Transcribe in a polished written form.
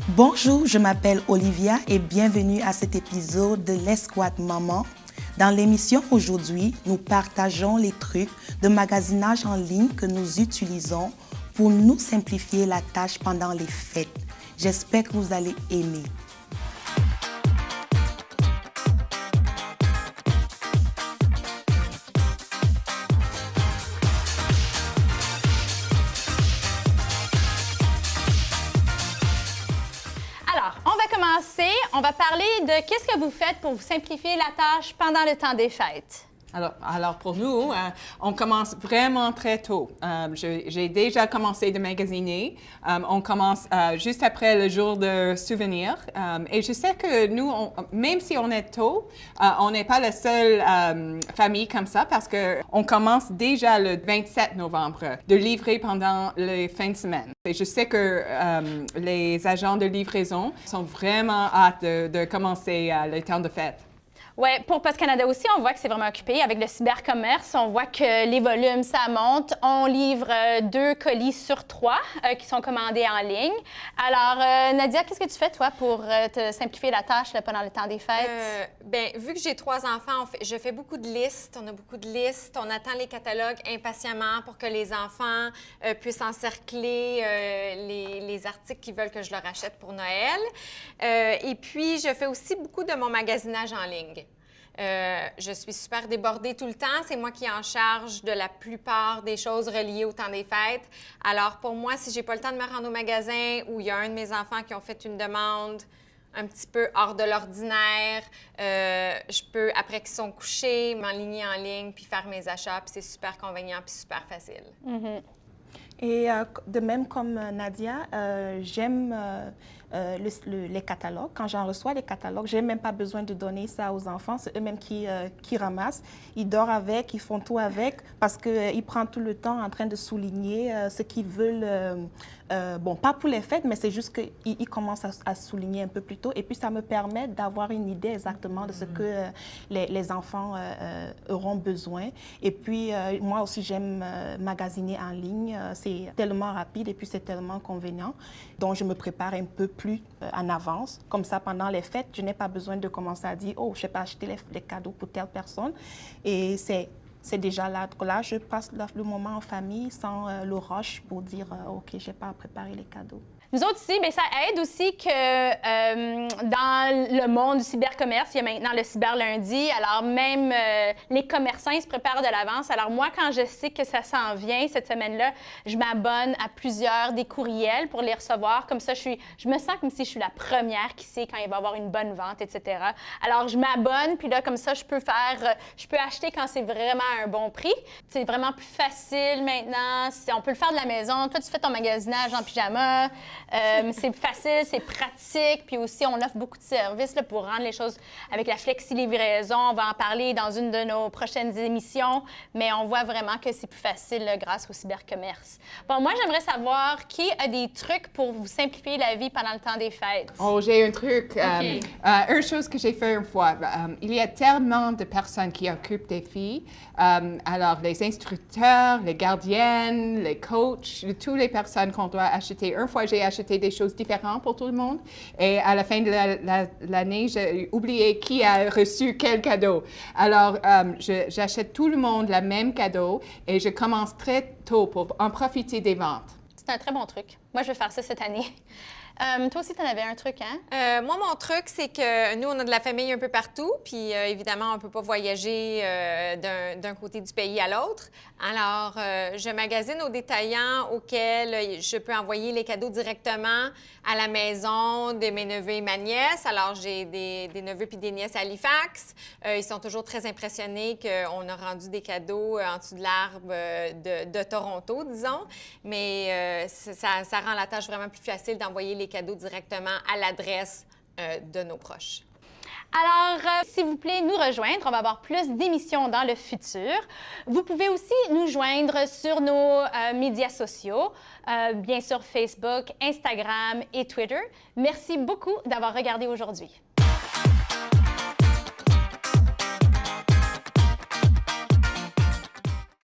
Bonjour, je m'appelle Olivia et bienvenue à cet épisode de l'Escouade Maman. Dans l'émission aujourd'hui, nous partageons les trucs de magasinage en ligne que nous utilisons pour nous simplifier la tâche pendant les fêtes. J'espère que vous allez aimer. Alors, on va commencer. On va parler de qu'est-ce que vous faites pour vous simplifier la tâche pendant le temps des fêtes. Alors pour nous, on commence vraiment très tôt. J'ai déjà commencé de magasiner. On commence juste après le jour de souvenir. Et je sais que nous, même si on est tôt, on n'est pas la seule famille comme ça parce qu'on commence déjà le 27 novembre de livrer pendant les fins de semaine. Et je sais que les agents de livraison sont vraiment hâte de commencer le temps de fête. Oui, pour Post Canada aussi, on voit que c'est vraiment occupé. Avec le cybercommerce, on voit que les volumes, ça monte. On livre 2 colis sur 3 qui sont commandés en ligne. Alors, Nadia, qu'est-ce que tu fais, toi, pour te simplifier la tâche là, pendant le temps des fêtes? Vu que j'ai 3 enfants, je fais beaucoup de listes. On a beaucoup de listes. On attend les catalogues impatiemment pour que les enfants puissent encercler les articles qu'ils veulent que je leur achète pour Noël. Et puis, je fais aussi beaucoup de mon magasinage en ligne. Je suis super débordée tout le temps. C'est moi qui est en charge de la plupart des choses reliées au temps des fêtes. Alors, pour moi, si j'ai pas le temps de me rendre au magasin ou il y a un de mes enfants qui ont fait une demande un petit peu hors de l'ordinaire, je peux, après qu'ils sont couchés, m'enligner en ligne puis faire mes achats. Puis c'est super convenient puis super facile. Mm-hmm. Et de même comme Nadia, j'aime les catalogues. Quand j'en reçois les catalogues, je n'ai même pas besoin de donner ça aux enfants. C'est eux-mêmes qui ramassent. Ils dorment avec, ils font tout avec parce qu'ils prennent tout le temps en train de souligner ce qu'ils veulent. Bon, pas pour les fêtes, mais c'est juste qu'ils commencent à souligner un peu plus tôt. Et puis, ça me permet d'avoir une idée exactement de ce que les enfants auront besoin. Et puis, moi aussi, j'aime magasiner en ligne. C'est tellement rapide et puis c'est tellement convenient. Donc, je me prépare un peu plus en avance. Comme ça, pendant les fêtes, je n'ai pas besoin de commencer à dire « Oh, je n'ai pas acheté les cadeaux pour telle personne. » Et c'est déjà là. Là, je passe le moment en famille sans le rush pour dire OK, je n'ai pas à préparer les cadeaux. Nous autres ici, bien, ça aide aussi que dans le monde du cybercommerce, il y a maintenant le cyberlundi. Alors, même les commerçants, ils se préparent de l'avance. Alors, moi, quand je sais que ça s'en vient cette semaine-là, je m'abonne à plusieurs des courriels pour les recevoir. Comme ça, je me sens comme si je suis la première qui sait quand il va y avoir une bonne vente, etc. Alors, je m'abonne, puis là, comme ça, je peux acheter quand c'est vraiment un bon prix. C'est vraiment plus facile maintenant. On peut le faire de la maison. Toi, tu fais ton magasinage en pyjama. C'est facile, c'est pratique, puis aussi on offre beaucoup de services là, pour rendre les choses avec la flexi-livraison. On va en parler dans une de nos prochaines émissions, mais on voit vraiment que c'est plus facile là, grâce au cybercommerce. Bon, moi, j'aimerais savoir qui a des trucs pour vous simplifier la vie pendant le temps des fêtes. Oh, j'ai un truc. Okay. Une chose que j'ai fait une fois. Il y a tellement de personnes qui occupent des filles. Alors, les instructeurs, les gardiennes, les coachs, toutes les personnes qu'on doit acheter. Une fois, j'ai acheté des choses différentes pour tout le monde. Et à la fin de l'année, j'ai oublié qui a reçu quel cadeau. Alors, j'achète tout le monde le même cadeau et je commence très tôt pour en profiter des ventes. C'est un très bon truc. Moi, je vais faire ça cette année. Toi aussi, tu en avais un truc, hein? Moi, mon truc, c'est que nous, on a de la famille un peu partout, puis évidemment, on ne peut pas voyager d'un côté du pays à l'autre. Alors, je magasine aux détaillants auxquels je peux envoyer les cadeaux directement à la maison de mes neveux et ma nièce. Alors, j'ai des neveux puis des nièces à Halifax. Ils sont toujours très impressionnés qu'on a rendu des cadeaux en dessous de l'arbre de Toronto, disons. Mais ça rend la tâche vraiment plus facile d'envoyer les cadeaux directement à l'adresse de nos proches. Alors, s'il vous plaît, nous rejoindre. On va avoir plus d'émissions dans le futur. Vous pouvez aussi nous joindre sur nos médias sociaux, bien sûr Facebook, Instagram et Twitter. Merci beaucoup d'avoir regardé aujourd'hui.